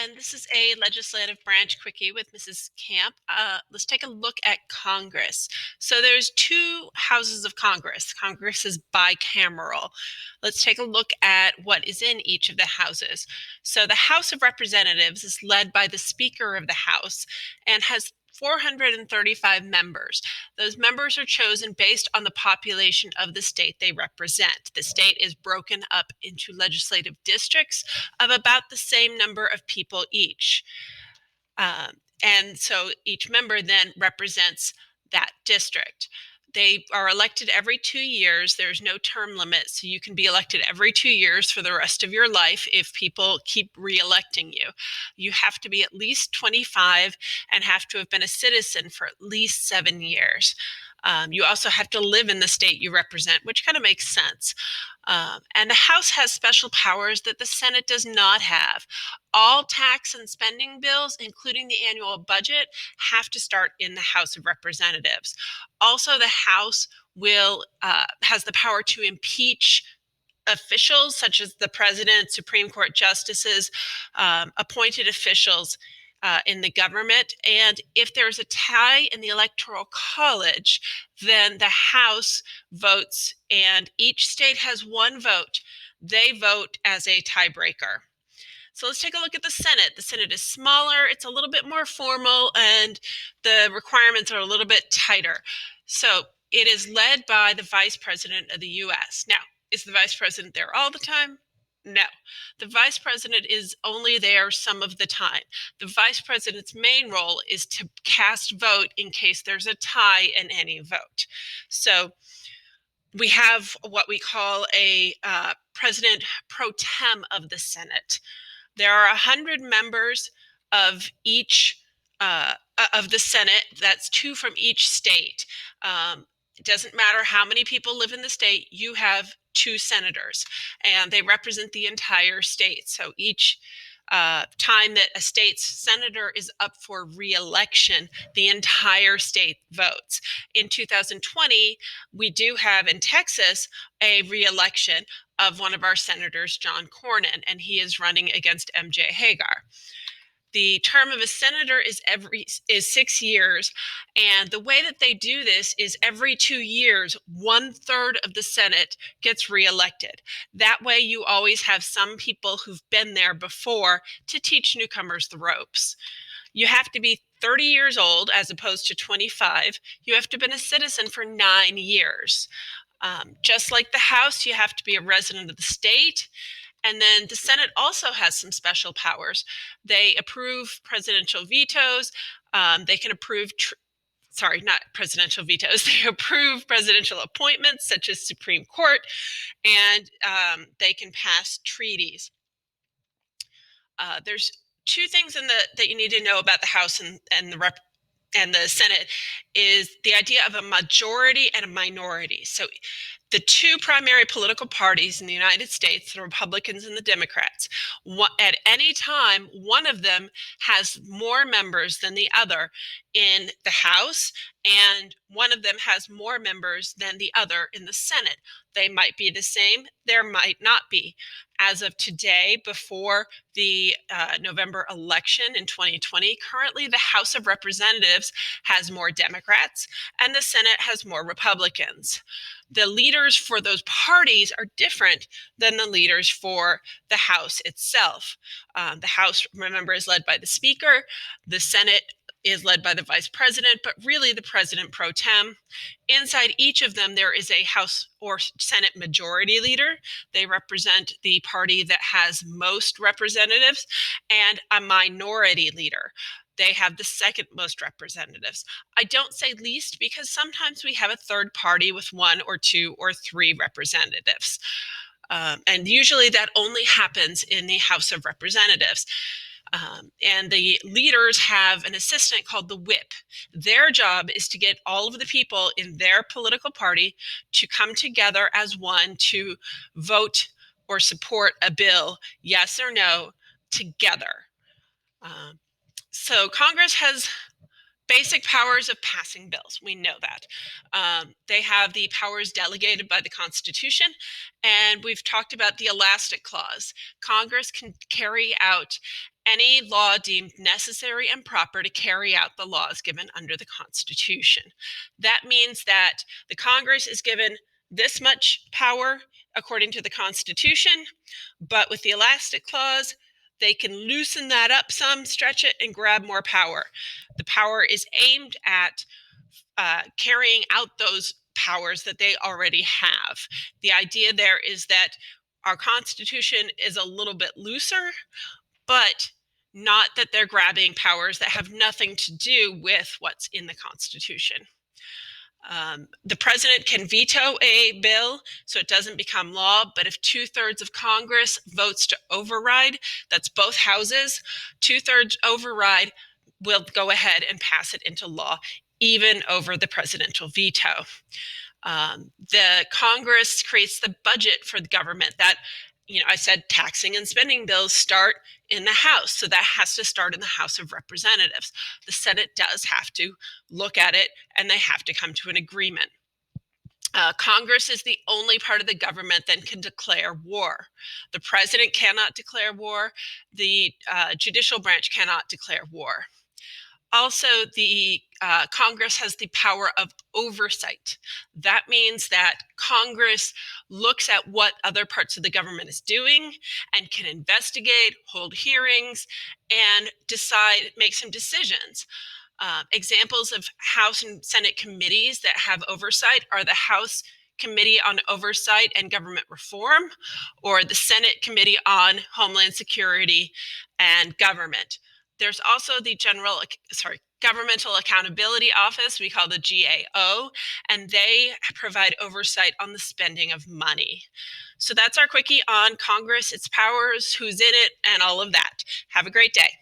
and this is a legislative branch quickie with Mrs. Camp. Let's take a look at Congress. So there's two houses of Congress. Congress is bicameral. Let's take a look at what is in each of the houses. So the House of Representatives is led by the Speaker of the House and has 435 members. Those members are chosen based on the population of the state they represent. The state is broken up into legislative districts of about the same number of people each. And so each member then represents that district. They are elected every 2 years. There's no term limit, so you can be elected every 2 years for the rest of your life if people keep re-electing you. You have to be at least 25 and have to have been a citizen for at least 7 years. You also have to live in the state you represent, which kind of makes sense. And the House has special powers that the Senate does not have. All tax and spending bills, including the annual budget, have to start in the House of Representatives. Also, the House has the power to impeach officials such as the president, Supreme Court justices, appointed officials in the government. And if there's a tie in the Electoral College, then the House votes, and each state has one vote. They vote as a tiebreaker. So let's take a look at the Senate. The Senate is smaller, it's a little bit more formal, and the requirements are a little bit tighter. So it is led by the Vice President of the US. Now, is the Vice President there all the time? No. The Vice President is only there some of the time. The Vice President's main role is to cast vote in case there's a tie in any vote. So we have what we call a President pro tem of the Senate. There are 100 members of each of the Senate. That's 2 from each state. It doesn't matter how many people live in the state, you have 2 senators, and they represent the entire state. So each time that a state's senator is up for re-election, the entire state votes. In 2020, we do have in Texas a re-election of one of our senators, John Cornyn, and he is running against MJ Hagar. The term of a senator is 6 years, and the way that they do this is every 2 years, 1/3 of the Senate gets reelected. That way you always have some people who've been there before to teach newcomers the ropes. You have to be 30 years old as opposed to 25. You have to have been a citizen for 9 years. Just like the House, you have to be a resident of the state. And then the Senate also has some special powers. They approve presidential vetoes. They can approve, not presidential vetoes. They approve presidential appointments such as Supreme Court, and they can pass treaties. There's 2 things that you need to know about the House and the Senate is the idea of a majority and a minority. So the 2 primary political parties in the United States, the Republicans and the Democrats, at any time, one of them has more members than the other in the House, and one of them has more members than the other in the Senate. They might be the same, there might not be. As of today, before the November election in 2020, currently the House of Representatives has more Democrats and the Senate has more Republicans. The leaders for those parties are different than the leaders for the House itself. The House, remember, is led by the Speaker. The Senate is led by the Vice President, but really the President pro tem. Inside each of them, there is a House or Senate majority leader. They represent the party that has most representatives, and a minority leader. They have the second most representatives. I don't say least because sometimes we have a third party with 1 or 2 or 3 representatives. And usually that only happens in the House of Representatives. And the leaders have an assistant called the whip. Their job is to get all of the people in their political party to come together as one to vote or support a bill, yes or no, together. So Congress has basic powers of passing bills. We know that. They have the powers delegated by the Constitution, and we've talked about the elastic clause. Congress can carry out any law deemed necessary and proper to carry out the laws given under the Constitution. That means that the Congress is given this much power according to the Constitution, but with the elastic clause, they can loosen that up some, stretch it, and grab more power. The power is aimed at carrying out those powers that they already have. The idea there is that our Constitution is a little bit looser, but not that they're grabbing powers that have nothing to do with what's in the Constitution. The president can veto a bill so it doesn't become law, but if 2/3 of Congress votes to override, that's both houses, 2/3 override will go ahead and pass it into law, even over the presidential veto. The Congress creates the budget for the government. That, I said taxing and spending bills start in the House, so that has to start in the House of Representatives. The Senate does have to look at it, and they have to come to an agreement. Congress is the only part of the government that can declare war. The president cannot declare war. The judicial branch cannot declare war. Also, the Congress has the power of oversight. That means that Congress looks at what other parts of the government is doing and can investigate, hold hearings, and make some decisions. Examples of House and Senate committees that have oversight are the House Committee on Oversight and Government Reform, or the Senate Committee on Homeland Security and Government. There's also the Governmental Accountability Office, we call the GAO, and they provide oversight on the spending of money. So that's our quickie on Congress, its powers, who's in it, and all of that. Have a great day.